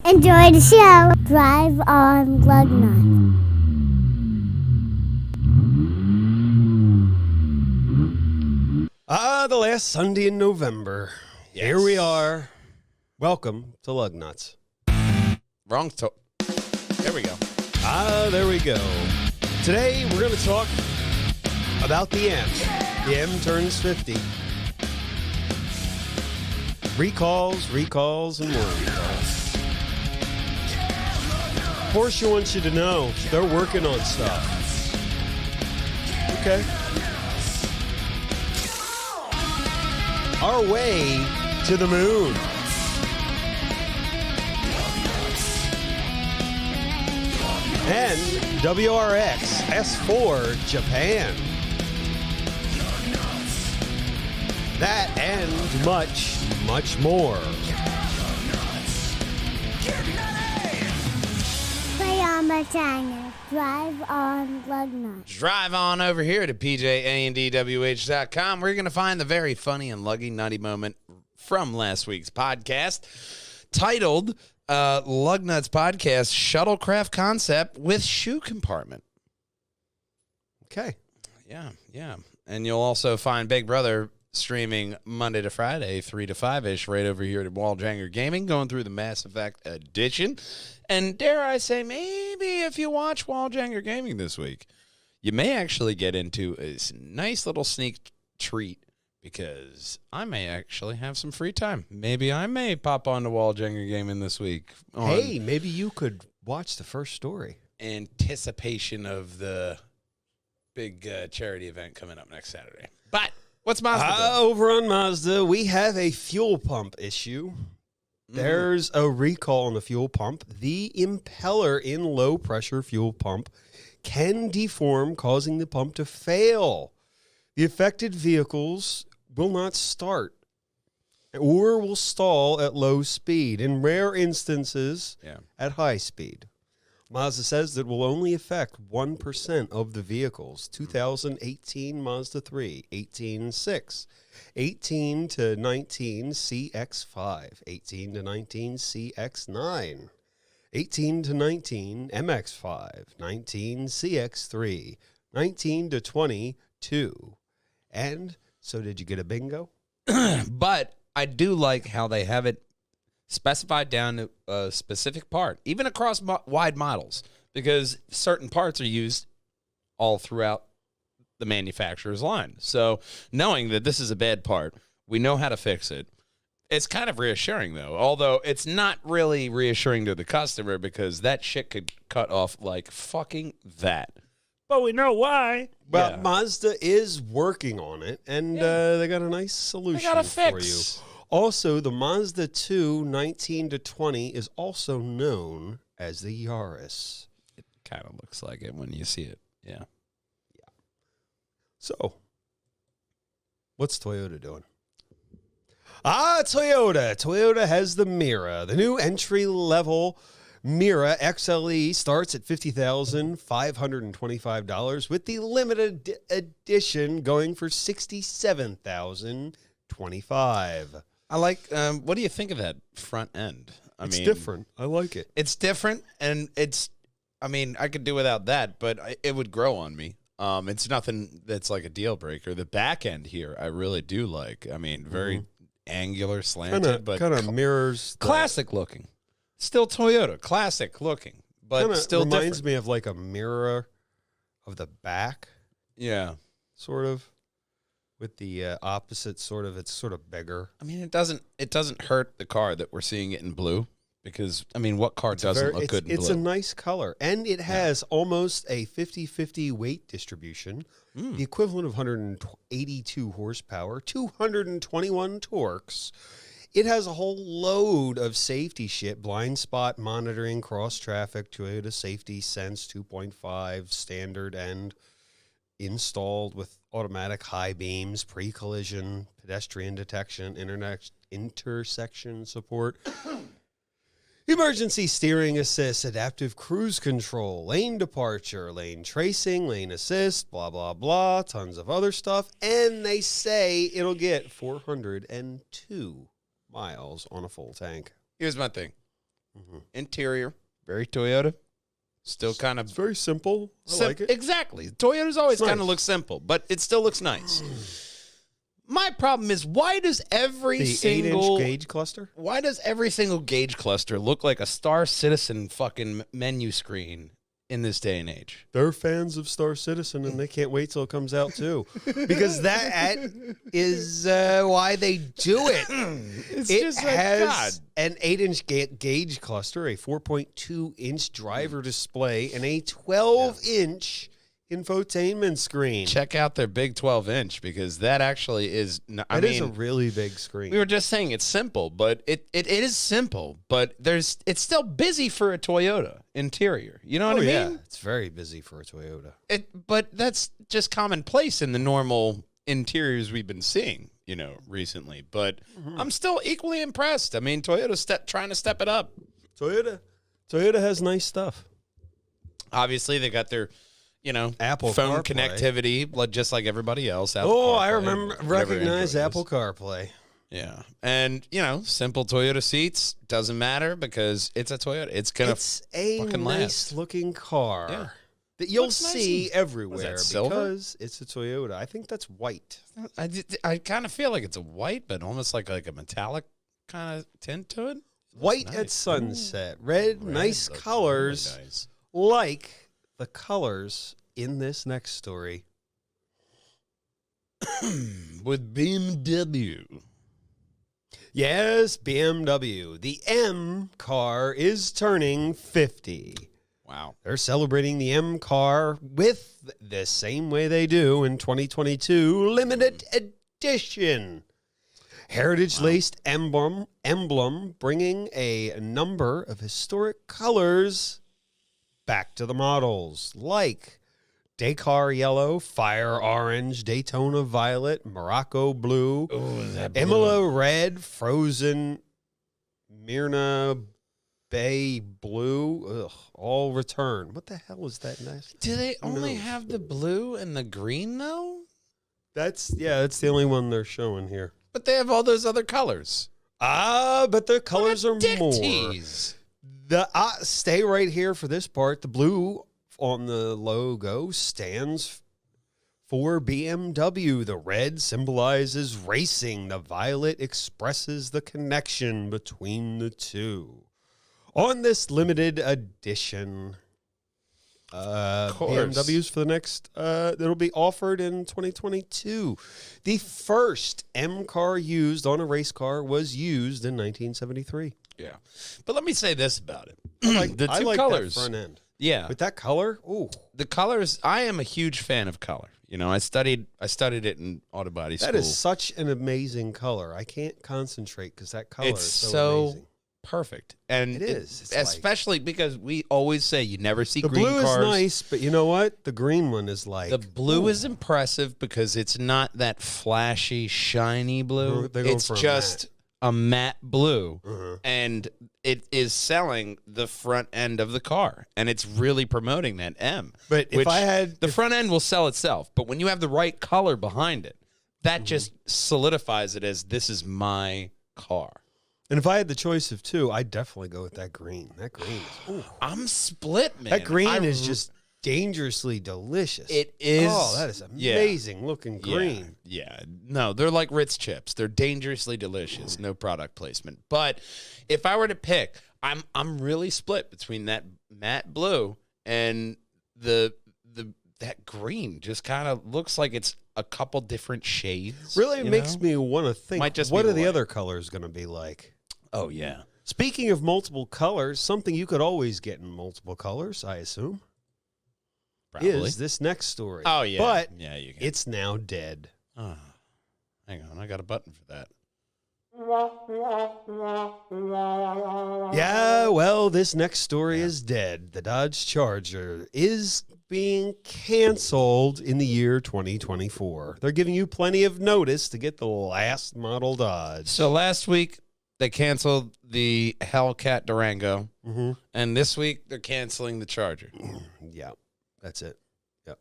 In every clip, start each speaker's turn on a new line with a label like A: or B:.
A: Enjoy the show. Drive on Lugnutz.
B: The last Sunday in November.
C: Yes.
B: Here we are. Welcome to Lugnutz.
C: Wrong. There we go.
B: There we go. Today, we're going to talk about the M. The M turns 50. Recalls, and more recalls. Porsche wants you to know they're working on stuff. Okay. Our way to the moon. And WRX S4 Japan. That and much, much more.
A: Play on Perjangers. Drive on Lugnutz.
C: Drive on over here to PJAndDWH.com. We're going to find the very funny and luggy nutty moment from last week's podcast titled Lugnutz Podcast Shuttlecraft Concept with Shoe Compartment.
B: Okay.
C: Yeah. And you'll also find Big Brother streaming Monday to Friday, 3 to 5-ish, right over here at Wallhanger Gaming, going through the Mass Effect edition. And dare I say, maybe if you watch Wallhanger Gaming this week, you may actually get into a nice little sneak treat, because I may actually have some free time. Maybe I may pop on to Wallhanger Gaming this week.
B: Hey, maybe you could watch the first story.
C: Anticipation of the big charity event coming up next Saturday. But what's Mazda doing?
B: Over on Mazda, we have a fuel pump issue. There's a recall on the fuel pump. The impeller in low-pressure fuel pump can deform, causing the pump to fail. The affected vehicles will not start or will stall at low speed. In rare instances, at high speed. Mazda says that will only affect 1% of the vehicles. 2018 Mazda 3, 18.6. 18 to 19 CX5, 18 to 19 CX9, 18 to 19 MX5, 19 CX3, 19 to 22. And so did you get a bingo?
C: But I do like how they have it specified down to a specific part, even across wide models, because certain parts are used all throughout the manufacturer's line. So knowing that this is a bad part, we know how to fix it. It's kind of reassuring, though, although it's not really reassuring to the customer, because that shit could cut off like fucking that. But we know why.
B: Well, Mazda is working on it, and they got a nice solution for you. Also, the Mazda 2 19 to 20 is also known as the Yaris.
C: It kind of looks like it when you see it. Yeah.
B: So, what's Toyota doing? Toyota. Toyota has the Mira. The new entry-level Mira XLE starts at $50,525, with the limited edition going for $67,025.
C: I like, what do you think of that front end?
B: It's different. I like it.
C: It's different, and I could do without that, but it would grow on me. It's nothing that's like a deal breaker. The back end here, I really do like. Very angular, slanted, but
B: kind of mirrors.
C: Classic looking. Still Toyota, classic looking, but
B: kinda
C: still
B: reminds
C: different.
B: me of like a mirror of the back.
C: Yeah.
B: Sort of. With the opposite sort of, it's sort of bigger.
C: It doesn't hurt the car that we're seeing it in blue, because, what car doesn't look good in blue?
B: It's a nice color, and it has almost a 50-50 weight distribution, the equivalent of 182 horsepower, 221 torques. It has a whole load of safety shit, blind spot monitoring, cross traffic, Toyota Safety Sense 2.5 standard, and installed with automatic high beams, pre-collision, pedestrian detection, intersection support, emergency steering assist, adaptive cruise control, lane departure, lane tracing, lane assist, blah, blah, blah, tons of other stuff. And they say it'll get 402 miles on a full tank.
C: Here's my thing. Interior, very Toyota. Still kind
B: It's
C: of
B: very simple. I like it.
C: Exactly. Toyotas always
B: It's
C: kind of
B: nice.
C: look simple, but it still looks nice. My problem is, why does every
B: The
C: single
B: 8-inch gauge cluster.
C: why does every single gauge cluster look like a Star Citizen fucking menu screen in this day and age?
B: They're fans of Star Citizen, and they can't wait till it comes out too, because that is why they do it.
C: It's
B: It
C: just like,
B: has
C: God.
B: an 8-inch gauge cluster, a 4.2-inch driver display, and a 12-inch infotainment screen.
C: Check out their big 12-inch, because that actually is. I
B: That is
C: mean,
B: a really big screen.
C: we were just saying it's simple, but it is simple, but it's still busy for a Toyota interior. You know what I mean?
B: Yeah, it's very busy for a Toyota.
C: But that's just commonplace in the normal interiors we've been seeing, recently. But I'm still equally impressed. I mean, Toyota's trying to step it up.
B: Toyota has nice stuff.
C: Obviously, they got their,
B: Apple
C: phone
B: CarPlay.
C: connectivity, just like everybody else. Apple
B: Oh, I
C: CarPlay,
B: recognize
C: Android
B: Apple
C: is.
B: CarPlay.
C: Yeah, and simple Toyota seats doesn't matter because it's a Toyota. It's gonna
B: It's a
C: fucking
B: nice
C: last.
B: looking car
C: Yeah.
B: that you'll
C: Looks nice
B: see
C: and-
B: everywhere
C: was that silver?
B: because it's a Toyota. I think that's white.
C: I kind of feel like it's a white, but almost like a metallic kind of tint to it.
B: White
C: nice.
B: at sunset. Red, nice
C: looks
B: colors,
C: really nice.
B: like the colors in this next story.
C: With BMW.
B: Yes, BMW. The M car is turning 50.
C: Wow.
B: They're celebrating the M car with the same way they do in 2022 limited edition. Heritage-laced emblem bringing a number of historic colors back to the models, like Dakar yellow, fire orange, Daytona violet, Morocco blue, Imola red, frozen Myrna Bay blue, all return. What the hell is that? Nice.
C: Do they
B: Who
C: only
B: knows?
C: have the blue and the green though?
B: That's the only one they're showing here.
C: But they have all those other colors.
B: But the colors are
C: Dick
B: more.
C: tease.
B: Stay right here for this part. The blue on the logo stands for BMW. The red symbolizes racing. The violet expresses the connection between the two. On this limited edition,
C: course.
B: BMWs for the next, that'll be offered in 2022. The first M car used on a race car was used in 1973.
C: Yeah. But let me say this about it. The
B: I
C: two
B: like
C: colors.
B: that front end.
C: Yeah.
B: With that color, ooh,
C: The colors, I am a huge fan of color. I studied it in auto body school.
B: that is such an amazing color. I can't concentrate because that color
C: It's
B: is so
C: so
B: amazing.
C: perfect. And
B: It is. It's
C: especially because we always say you never see
B: The
C: green
B: blue
C: cars.
B: is nice, but you know what? The green one is like
C: The blue is impressive because it's not that flashy, shiny blue.
B: They're going
C: It's
B: for a
C: just a matte blue.
B: Uh-huh.
C: And it is selling the front end of the car. And it's really promoting that M.
B: But if
C: which
B: I had-
C: the front end will sell itself. But when you have the right color behind it, that just solidifies it as this is my car.
B: And if I had the choice of two, I'd definitely go with that green. That green is, ooh.
C: I'm split, man.
B: That green
C: I
B: is just dangerously delicious.
C: It is.
B: Oh, that is amazing looking green.
C: Yeah. No, they're like Ritz chips. They're dangerously delicious. No product placement. But if I were to pick, I'm really split between that matte blue and that green. Just kind of looks like it's a couple different shades.
B: Really
C: you
B: makes
C: know?
B: me want to think,
C: Might just
B: what
C: be
B: are the
C: white.
B: other colors going to be like?
C: Oh yeah.
B: Speaking of multiple colors, something you could always get in multiple colors, I assume,
C: Probably.
B: is this next story.
C: Oh yeah.
B: But
C: yeah, you can.
B: it's now dead.
C: Oh, hang on, I got a button for that.
B: Yeah, well, this next story is dead. The Dodge Charger is being canceled in the year 2024. They're giving you plenty of notice to get the last model Dodge.
C: So last week they canceled the Hellcat Durango, and this week they're canceling the Charger.
B: Yeah, that's it. Yep.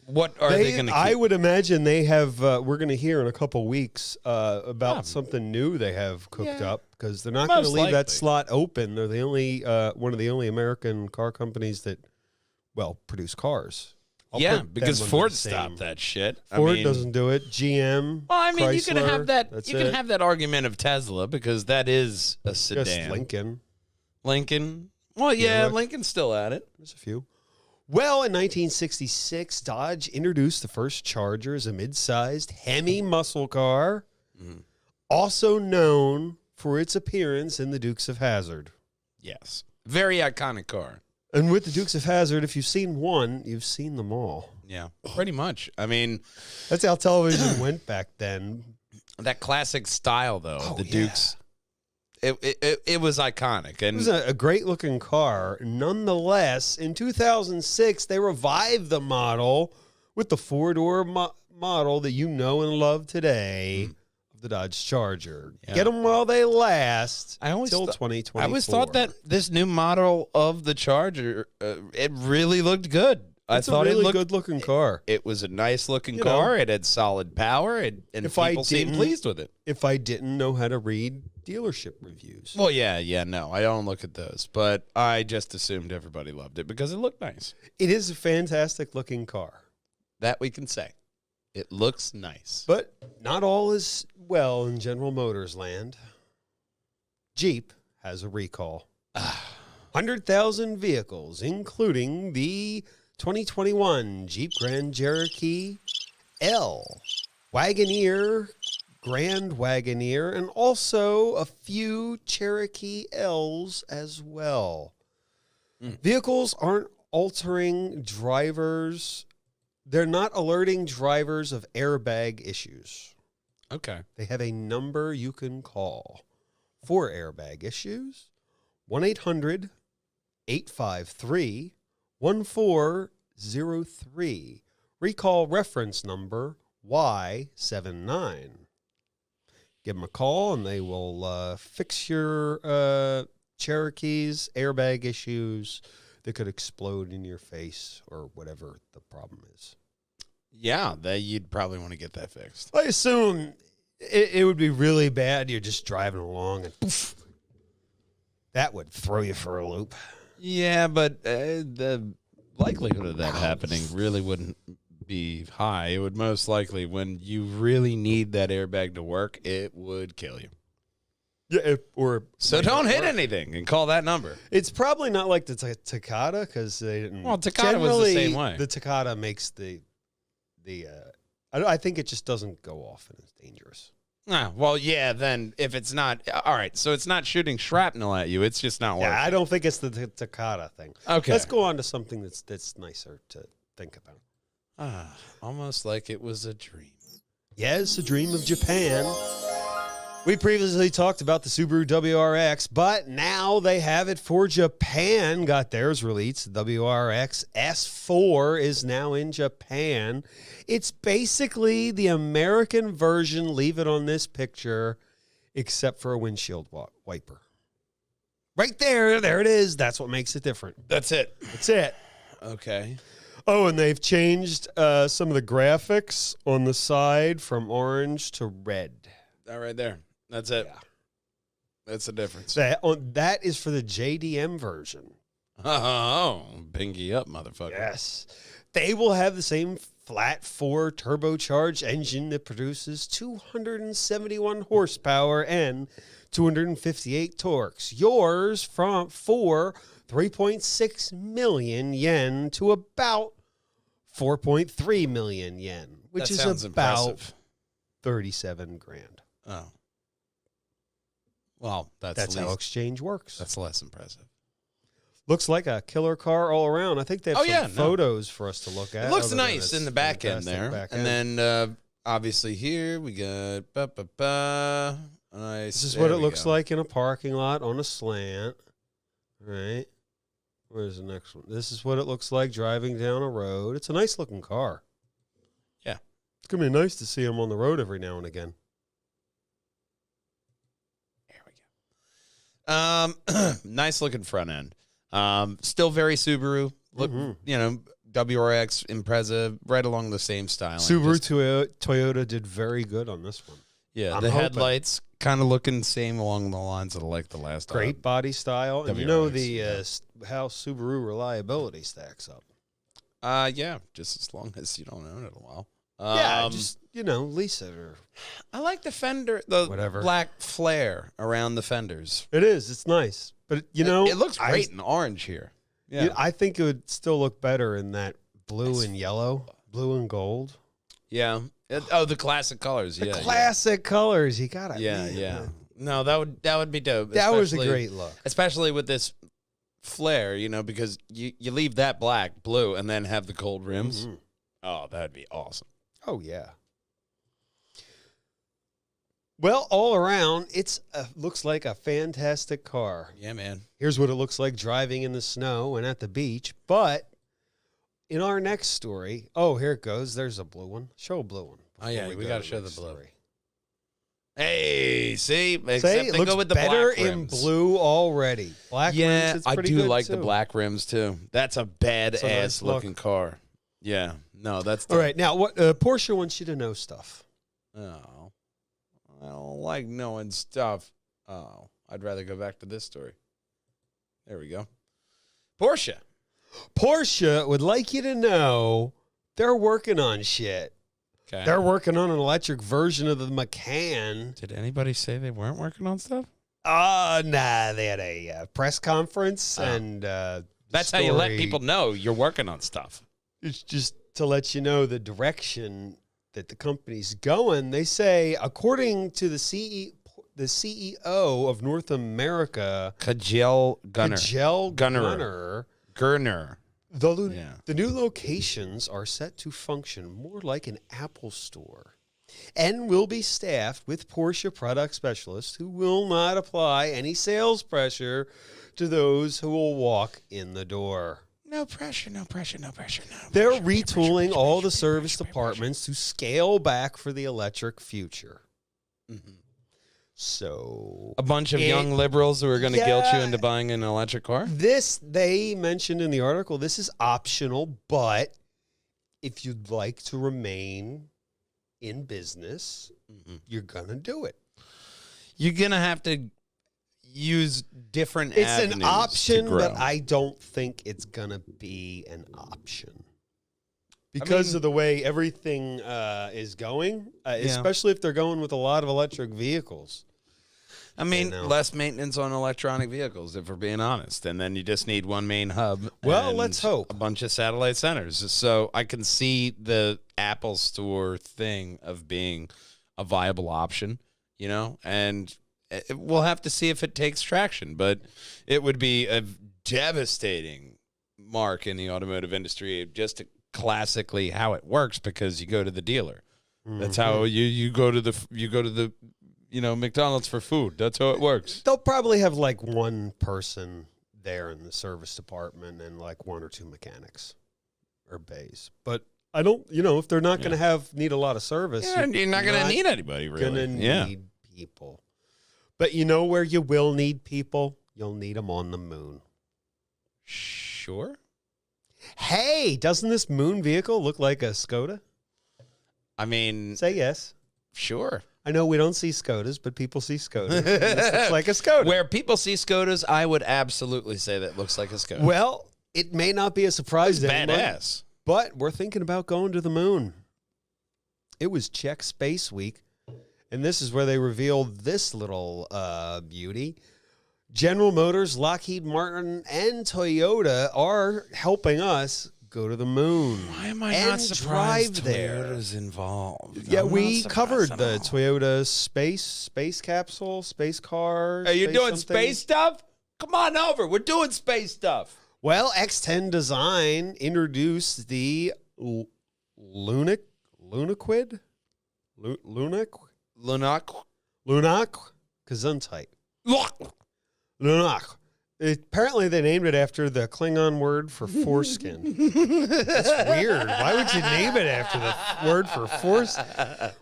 C: What are they going to keep?
B: I would imagine they have. We're going to hear in a couple weeks about something new they have cooked up because they're not going to leave that slot open. They're the only one of the only American car companies that, produce cars.
C: Because Ford stopped that shit.
B: Ford doesn't do it. GM.
C: Well, I mean,
B: Chrysler,
C: you can have that. You can have that argument of Tesla because that is a sedan.
B: Just
C: Lincoln. Well, yeah, Lincoln's still at it.
B: There's a few. Well, in 1966, Dodge introduced the first Charger as a mid-sized Hemi muscle car, also known for its appearance in the Dukes of Hazzard.
C: Yes. Very iconic car.
B: And with the Dukes of Hazzard, if you've seen one, you've seen them all.
C: Yeah, pretty much. I mean,
B: that's how television went back then.
C: That classic style, though, the Dukes. It was iconic. And
B: it was a great-looking car. Nonetheless, in 2006, they revived the model with the four-door model that you know and love today, the Dodge Charger. Yeah. Get them while they last until 2024.
C: I always thought that this new model of the Charger, it really looked good.
B: It's a really good-looking car.
C: It was a nice-looking car. It had solid power, and people seemed pleased with it.
B: If I didn't know how to read dealership reviews.
C: Well, no, I don't look at those, but I just assumed everybody loved it because it looked nice.
B: It is a fantastic-looking car.
C: That we can say. It looks nice.
B: But not all is well in General Motors land. Jeep has a recall. 100,000 vehicles, including the 2021 Jeep Grand Cherokee L, Wagoneer, Grand Wagoneer, and also a few Cherokee L's as well. Vehicles aren't altering drivers. They're not alerting drivers of airbag issues.
C: Okay.
B: They have a number you can call for airbag issues. 1-800-853-1403. Recall reference number Y79. Give them a call and they will fix your Cherokee's airbag issues that could explode in your face or whatever the problem is.
C: Yeah, you'd probably want to get that fixed.
B: I assume it would be really bad. You're just driving along and poof, that would throw you for a loop.
C: Yeah, but the likelihood of that happening really wouldn't be high. It would most likely, when you really need that airbag to work, it would kill you.
B: Yeah,
C: so don't hit anything and call that number.
B: It's probably not like the Takata because they didn't.
C: Well, Takata was the same way.
B: The Takata makes I think it just doesn't go off and it's dangerous.
C: Well, yeah. Then if it's not all right, so it's not shooting shrapnel at you. It's just not working.
B: Yeah, I don't think it's the Takata thing.
C: Okay,
B: let's go on to something that's nicer to think about.
C: Almost like it was a dream.
B: Yes, a dream of Japan. We previously talked about the Subaru WRX, but now they have it for Japan. Got theirs released. The WRX S4 is now in Japan. It's basically the American version, leave it on this picture, except for a windshield wiper. Right there. There it is. That's what makes it different.
C: That's it.
B: That's it.
C: Okay.
B: Oh, and they've changed some of the graphics on the side from orange to red.
C: That right there. That's it. Yeah. That's the difference.
B: That is for the JDM version.
C: Oh, pinky up, motherfucker.
B: Yes. They will have the same flat 4 turbocharged engine that produces 271 horsepower and 258 torques. Yours for 3.6 million yen to about 4.3 million yen, which is about
C: impressive.
B: 37 grand.
C: Oh. Well,
B: that's how exchange works.
C: That's less impressive.
B: Looks like a killer car all around. I think they have some photos for us to look at.
C: It looks nice in the back end there. And then obviously here we got nice.
B: This is what it looks like in a parking lot on a slant. All right. Where's the next one? This is what it looks like driving down a road. It's a nice looking car.
C: Yeah.
B: It's going to be nice to see them on the road every now and again.
C: Nice looking front end. Still very Subaru. Look, WRX, Impreza, right along the same style.
B: Subaru Toyota did very good on this one.
C: Yeah,
B: I'm
C: the
B: hoping.
C: headlights kind of looking the same along the lines of like the last.
B: Great body style. And you
C: WRX,
B: know how Subaru reliability stacks up.
C: Yeah, just as long as you don't own it a while.
B: Yeah, just, lease it or
C: I like the fender, the
B: whatever.
C: black flare around the fenders.
B: It is. It's nice. But,
C: It looks great in orange here. Yeah.
B: I think it would still look better in that blue and yellow, blue and gold.
C: Yeah. The classic colors.
B: The classic colors. You got it.
C: Yeah. No, that would be dope.
B: That was a great look.
C: Especially with this flare, because you leave that black, blue, and then have the gold rims.
B: Mm-hmm.
C: Oh, that'd be awesome.
B: Oh, yeah. Well, all around, looks like a fantastic car.
C: Yeah, man.
B: Here's what it looks like driving in the snow and at the beach. But in our next story, here it goes. There's a blue one. Show a blue one.
C: Oh, yeah, we got to show the blue.
B: Story.
C: Hey, see? Except
B: it
C: they
B: looks
C: go with the
B: better
C: black
B: in
C: rims.
B: blue already. Black rims, it's
C: I
B: pretty
C: do
B: good
C: like
B: too.
C: the black rims, too. That's a badass
B: nice look.
C: looking car. Yeah. No, that's
B: All right, now, what Porsche wants you to know stuff.
C: Oh, I don't like knowing stuff. Oh, I'd rather go back to this story. There we go. Porsche
B: would like you to know they're working on shit.
C: Okay.
B: They're working on an electric version of the Macan.
C: Did anybody say they weren't working on stuff?
B: Nah, they had a press conference and
C: that's how you let people know you're working on stuff.
B: It's just to let you know the direction that the company's going. They say, according to the CEO of North America,
C: Kjell Gunner.
B: The new locations are set to function more like an Apple store and will be staffed with Porsche product specialists who will not apply any sales pressure to those who will walk in the door.
C: No pressure.
B: They're retooling all the service departments to scale back for the electric future.
C: Mm-hmm.
B: So
C: a bunch of young liberals who are going to guilt you into buying an electric car?
B: They mentioned in the article, this is optional, but if you'd like to remain in business, you're going to do it.
C: You're going to have to use different
B: It's
C: avenues
B: an option,
C: to grow.
B: but I don't think it's going to be an option. Because of the way everything is going, especially if they're going with a lot of electric vehicles.
C: Less maintenance on electronic vehicles, if we're being honest. And then you just need one main hub.
B: Well,
C: and
B: let's hope.
C: A bunch of satellite centers. So I can see the Apple Store thing of being a viable option, and we'll have to see if it takes traction. But it would be a devastating mark in the automotive industry, just classically how it works, because you go to the dealer. That's how you go to the McDonald's for food. That's how it works.
B: They'll probably have like one person there in the service department and like one or two mechanics or bays. But I don't, if they're not going to need a lot of service,
C: you're not going to need anybody really.
B: Going to need people. But where you will need people? You'll need them on the moon.
C: Sure.
B: Hey, doesn't this moon vehicle look like a Skoda?
C: Say
B: yes.
C: Sure.
B: I know we don't see Skodas, but people see Skodas. This looks like a Skoda.
C: Where people see Skodas, I would absolutely say that looks like a Skoda.
B: Well, it may not be a surprise to anyone,
C: badass.
B: but we're thinking about going to the moon. It was Czech Space Week, and this is where they revealed this little beauty. General Motors, Lockheed Martin, and Toyota are helping us go to the moon.
C: Why am I
B: and
C: not surprised
B: drive there?
C: Toyota's involved?
B: Yeah,
C: I'm
B: we
C: not
B: covered
C: surprised
B: the
C: at all.
B: Toyota space capsule, space car.
C: Are you
B: space
C: doing
B: something.
C: space stuff? Come on over. We're doing space stuff.
B: Well, X10 Design introduced the Lugnutz Gesundheit. Lugnutz. Apparently, they named it after the Klingon word for foreskin. That's weird. Why would you name it after the word for foreskin?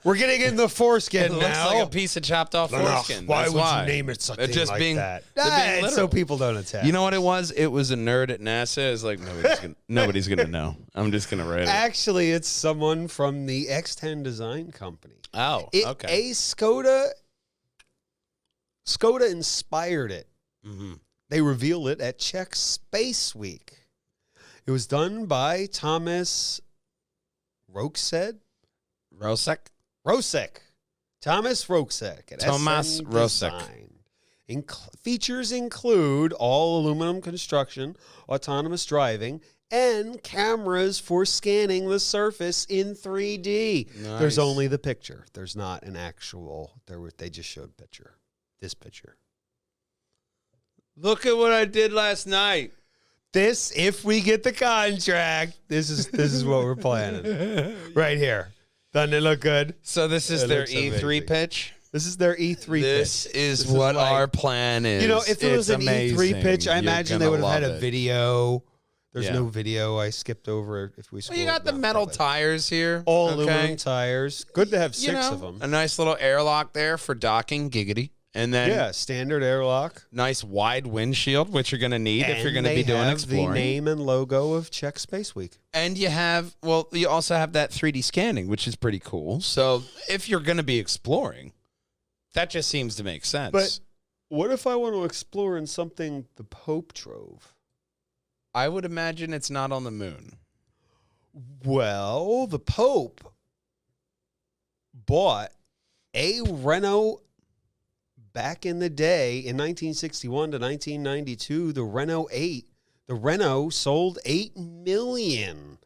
B: We're getting in the foreskin
C: It
B: now.
C: looks like a piece of chopped off foreskin.
B: Why
C: That's
B: would you name it something
C: just
B: like
C: being,
B: that?
C: they're being
B: So
C: literal.
B: people don't attack.
C: You know what it was? It was a nerd at NASA. It's like nobody's gonna know. I'm just gonna write it.
B: Actually, it's someone from the X10 design company.
C: Oh, okay.
B: A Skoda inspired it.
C: Mm-hmm.
B: They revealed it at Czech Space Week. It was done by Thomas Rosek. Thomas Rosek. At
C: Thomas
B: SN
C: Rosek.
B: Design. Features include all aluminum construction, autonomous driving, and cameras for scanning the surface in 3D.
C: Nice.
B: There's only the picture. There's not an actual. They just showed picture. This picture.
C: Look at what I did last night.
B: This, if we get the contract, this is what we're planning. Right here. Doesn't it look good?
C: So this is
B: It
C: their
B: looks
C: E3
B: amazing.
C: pitch.
B: This is their E3
C: This
B: pitch.
C: is
B: This
C: what
B: like-
C: our plan is.
B: You know, if it was
C: It's
B: an E3
C: amazing.
B: pitch, I
C: You're
B: imagine they
C: gonna
B: would have had
C: love
B: a
C: it.
B: video. There's
C: Yeah.
B: no video. I skipped over it if we
C: Well,
B: scrolled.
C: you got the
B: No,
C: metal
B: probably.
C: tires here.
B: All
C: okay?
B: aluminum tires. Good to have six
C: You know,
B: of them.
C: a nice little airlock there for docking, giggity. And then
B: Yeah, standard airlock.
C: nice wide windshield, which you're going to need if you're going to be doing
B: the
C: exploring.
B: name and logo of Czech Space Week.
C: And you also have that 3D scanning, which is pretty cool. So if you're going to be exploring, that just seems to make sense.
B: But what if I want to explore in something the Pope drove?
C: I would imagine it's not on the moon.
B: Well, the Pope bought a Renault back in the day in 1961 to 1992, the Renault 8. The Renault sold 8 million.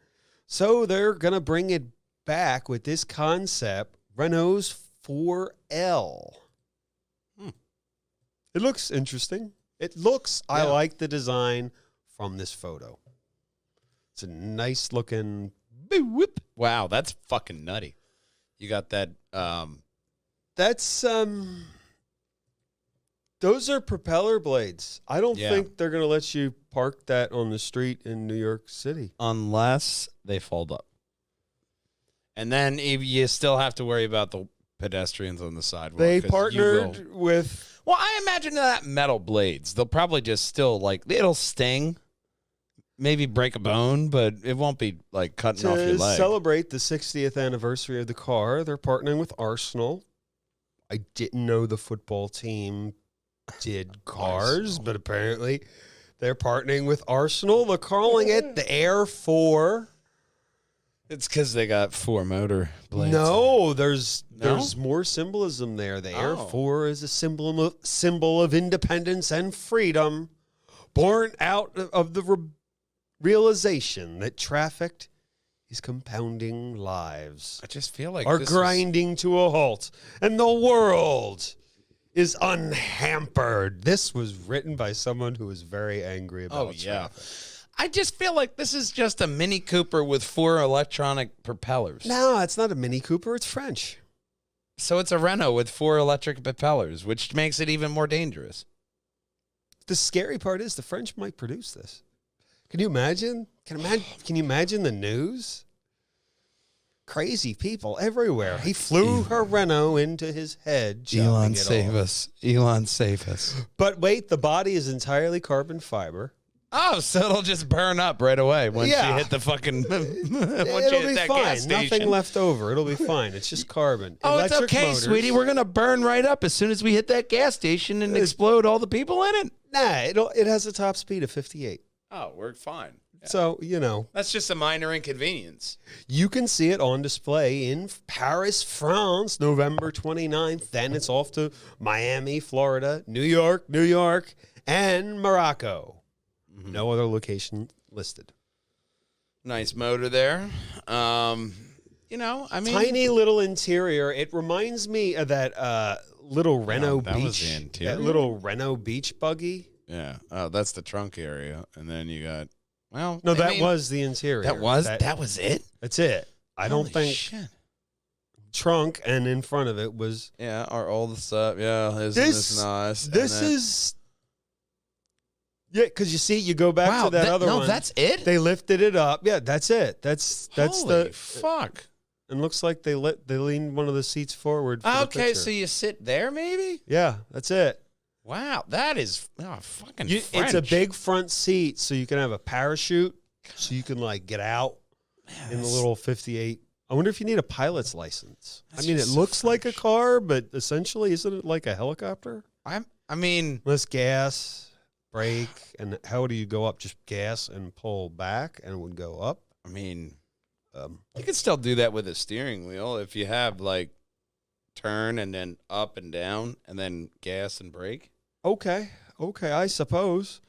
B: So they're going to bring it back with this concept, Renault's 4L. It looks interesting. I like the design from this photo. It's a nice looking
C: Whip. Wow, that's fucking nutty. You got that.
B: That's those are propeller blades. I don't think they're going to let you park that on the street in New York City.
C: Unless they fold up. And then you still have to worry about the pedestrians on the sidewalk.
B: They
C: 'cause
B: partnered with
C: Well, I imagine that metal blades. They'll probably just still, it'll sting. Maybe break a bone, but it won't be, cutting off your
B: to
C: leg.
B: celebrate the 60th anniversary of the car. They're partnering with Arsenal. I didn't know the football team did cars, but apparently they're partnering with Arsenal. They're calling it the Air 4.
C: It's because they got 4 motor blades.
B: No, there's more symbolism there. The Air 4 is a symbol of independence and freedom, born out of the realization that traffic is compounding lives.
C: I just feel like
B: Are
C: this
B: grinding to a halt, and the world is unhampered. This was written by someone who was very angry about traffic.
C: I just feel like this is just a Mini Cooper with 4 electronic propellers.
B: No, it's not a Mini Cooper. It's French.
C: So it's a Renault with 4 electric propellers, which makes it even more dangerous.
B: The scary part is the French might produce this. Can you imagine? Can you imagine the news? Crazy people everywhere. He flew her Renault into his head.
C: Elon,
B: chopping it
C: save
B: off.
C: us. Elon, save us.
B: But wait, the body is entirely carbon fiber.
C: Oh, so it'll just burn up right away once you
B: Yeah.
C: hit the fucking once you
B: It'll
C: hit
B: be
C: that
B: fine.
C: gas station.
B: Nothing left over. It'll be fine. It's just carbon.
C: Oh,
B: Electric
C: it's okay,
B: motors.
C: sweetie. We're gonna burn right up as soon as we hit that gas station and explode all the people in it.
B: Nah, it has a top speed of 58.
C: Oh, we're fine. Yeah.
B: So,
C: That's just a minor inconvenience.
B: you can see it on display in Paris, France, November 29th. Then it's off to Miami, Florida, New York, and Morocco. No other location listed.
C: Nice motor there. I mean,
B: Tiny little interior. It reminds me of that little Renault
C: that was
B: beach.
C: the interior?
B: That little Renault beach buggy.
C: Yeah. Oh, that's the trunk area, and then you got. Well,
B: No,
C: I
B: that
C: mean,
B: was the interior.
C: that was it.
B: That's it. I don't
C: Holy
B: think
C: shit.
B: trunk and in front of it was.
C: Yeah, our old stuff. Yeah, isn't this nice?
B: This
C: And then-
B: is Yeah, because you see, you go back to that other one.
C: No, that's it?
B: They lifted it up. Yeah, that's it. That's
C: Holy
B: the
C: fuck.
B: And looks like they leaned one of the seats forward. For the picture.
C: So you sit there, maybe?
B: Yeah, that's it.
C: Wow, that is fucking French.
B: It's a big front seat, so you can have a parachute, so you can like get out in the little 58. I wonder if you need a pilot's license. I mean, it looks like a car, but essentially, isn't it like a helicopter?
C: I mean,
B: less gas, brake, and how do you go up? Just gas and pull back, and it would go up.
C: I mean, you can still do that with a steering wheel if you have like turn and then up and down, and then gas and brake.
B: Okay, I suppose.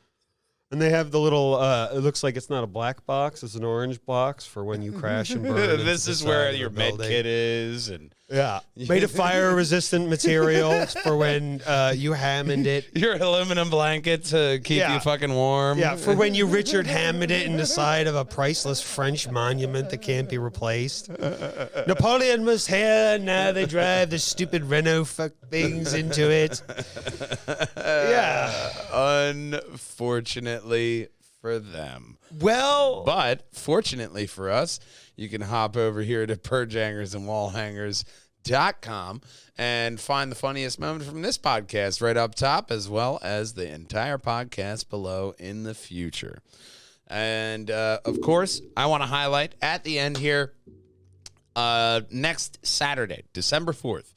B: And they have the little, it looks like it's not a black box, it's an orange box for when you crash and burn.
C: This is where your med kit is. And
B: yeah, made of fire-resistant material for when you Hammond it.
C: Your aluminum blanket to keep you fucking warm.
B: Yeah, for when you Richard Hammond it in the side of a priceless French monument that can't be replaced. Napoleon was here, now they drive the stupid Renault fuck things into it. Yeah.
C: Unfortunately for them.
B: Well.
C: But fortunately for us, you can hop over here to Perjangers and Wallhangers.com and find the funniest moment from this podcast right up top, as well as the entire podcast below in the future. And, of course, I want to highlight at the end here, next Saturday, December 4th,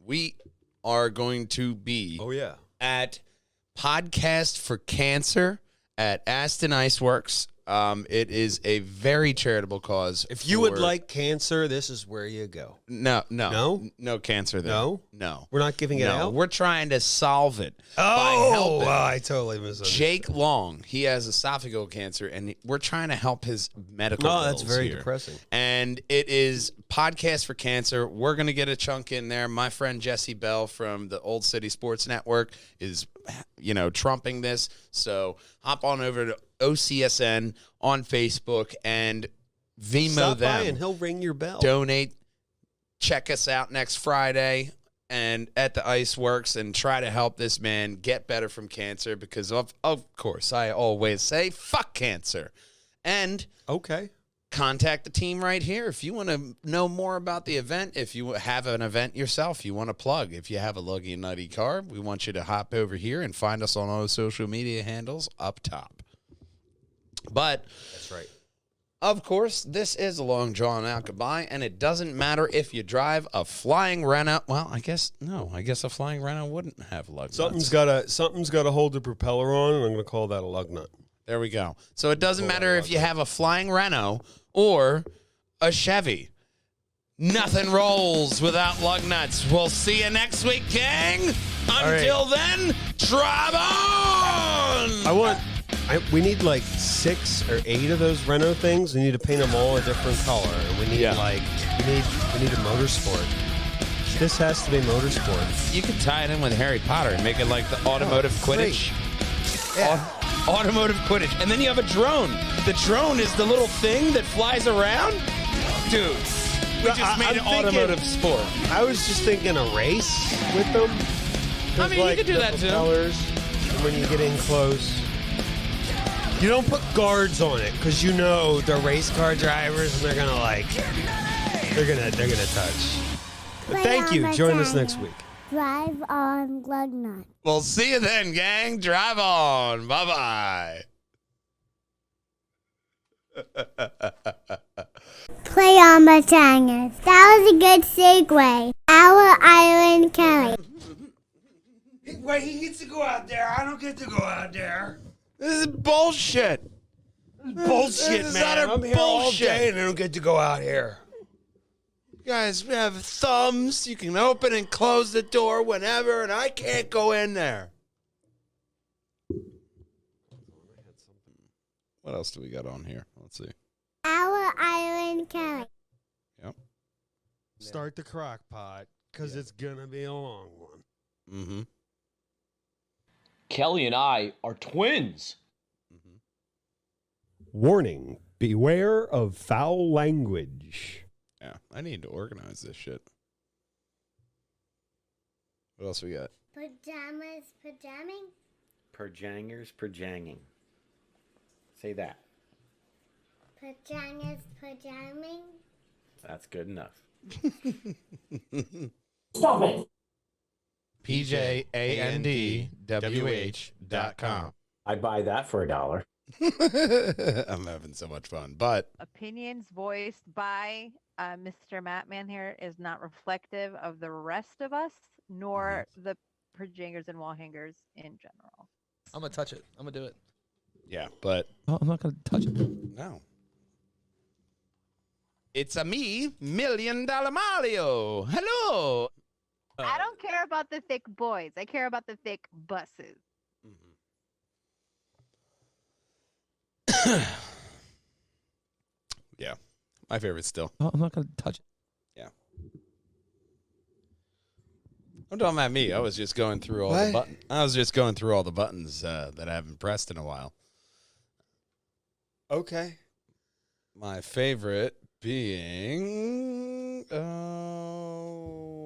C: we are going to be at Podcast for Cancer at Aston Iceworks. It is a very charitable cause.
B: If you would like cancer, this is where you go.
C: No cancer there. No.
B: We're not giving it out?
C: We're trying to solve it by helping.
B: I totally misunderstood.
C: Jake Long, he has esophageal cancer, and we're trying to help his medical bills
B: that's very
C: here.
B: depressing.
C: And it is Podcast for Cancer. We're going to get a chunk in there. My friend Jesse Bell from the Old City Sports Network is, trumping this. So hop on over to OCSN on Facebook and Vimo
B: Stop
C: them.
B: by and he'll ring your bell.
C: Donate. Check us out next Friday and at the Iceworks and try to help this man get better from cancer because of course I always say fuck cancer. And contact the team right here if you want to know more about the event. If you have an event yourself you want to plug, if you have a luggy and nutty car, we want you to hop over here and find us on all the social media handles up top. But
B: that's right.
C: Of course, this is a long drawn out goodbye, and it doesn't matter if you drive a flying Renault. Well, I guess a flying Renault wouldn't have lug nuts.
B: Something's got to hold the propeller on, and I'm going to call that a lug nut.
C: There we go. So it doesn't matter if you have a flying Renault or a Chevy. Nothing rolls without lug nuts. We'll see you next week, gang. Until then, drive on!
B: We need like 6 or 8 of those Renault things. We need to paint them all a different color. And we need we need a motorsport. This has to be motorsport.
C: You could tie it in with Harry Potter and make it like the automotive Quidditch.
B: Yeah.
C: Automotive Quidditch. And then you have a drone. The drone is the little thing that flies around. Dude, we just made an automotive sport.
B: I was just thinking a race with them.
C: I mean, you could do that too.
B: And when you get in close. You don't put guards on it because they're race car drivers and they're gonna touch. But thank you. Join us next week.
A: Drive on Lugnutz.
C: We'll see you then, gang. Drive on. Bye bye.
A: Play on Perjangers. That was a good segue. Our Island Kelly.
B: Wait, he gets to go out there. I don't get to go out there.
C: This is bullshit.
B: Bullshit,
C: this
B: man. I'm here all day and I don't get to go out here.
C: You guys have thumbs. You can open and close the door whenever, and I can't go in there. What else do we got on here? Let's see.
A: Our Island Kelly.
C: Yep.
B: Start the crock pot because it's going to be a long one.
C: Mm-hmm.
D: Kelly and I are twins.
C: Mm-hmm.
B: Warning, beware of foul language.
C: Yeah, I need to organize this shit. What else we got?
A: Pajamas, pajaming?
E: Perjangers, perjanging. Say that.
A: Perjangers, perjamming.
E: That's good enough.
F: Stop it.
G: PJANDWH.com.
E: I'd buy that for $1.
G: I'm having so much fun. But
H: Opinions voiced by Mr. Matman here is not reflective of the rest of us, nor the Perjangers and Wallhangers in general.
F: I'm gonna touch it. I'm gonna do it.
G: yeah, but
F: Oh, I'm not gonna touch it.
G: no. It's a me, $1 Million Mario. Hello.
H: I don't care about the thick boys. I care about the thick buses.
G: Yeah, my favorite still.
F: Oh, I'm not gonna touch it.
G: I'm talking about me. I was just going through all the
B: What?
G: buttons. I was just going through all the buttons that I haven't pressed in a while.
B: Okay.
G: My favorite being,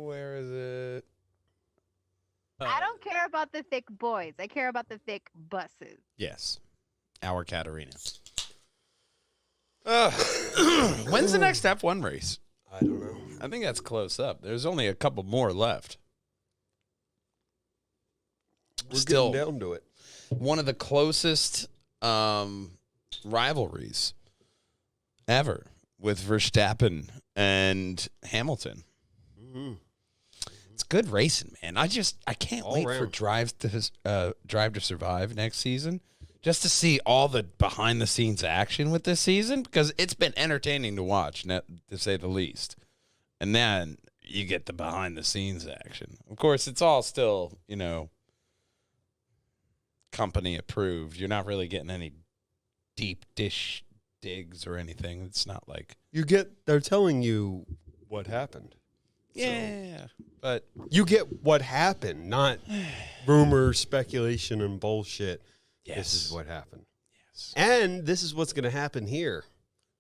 G: where is it?
H: I don't care about the thick boys. I care about the thick buses.
G: Yes, our Katarina. When's the next F1 race?
B: I don't know.
G: I think that's close up. There's only a couple more left.
B: We're
G: Still
B: getting down to it.
G: one of the closest rivalries ever with Verstappen and Hamilton.
B: Mm-hmm.
G: It's good racing, man. I can't
B: All
G: wait for
B: round.
G: Drive to Survive next season, just to see all the behind the scenes action with this season, because it's been entertaining to watch, to say the least. And then you get the behind the scenes action. Of course, it's all still, company approved. You're not really getting any deep dish digs or anything. It's not like
B: They're telling you what happened.
G: but
B: You get what happened, not rumor, speculation, and bullshit.
G: yes,
B: This is what happened.
G: yes.
B: And this is what's going to happen here.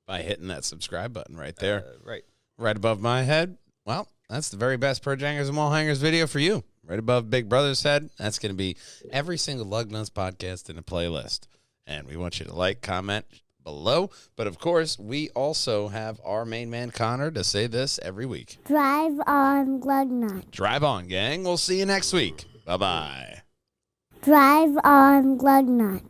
G: By hitting that subscribe button right there,
B: Right.
G: right above my head. Well, that's the very best Perjangers and Wallhangers video for you. Right above Big Brother's head. That's going to be every single Lugnutz podcast in a playlist. And we want you to like, comment below. But, of course, we also have our main man, Connor, to say this every week.
A: Drive on Lugnutz.
G: Drive on, gang. We'll see you next week. Bye-bye.
A: Drive on Lugnutz.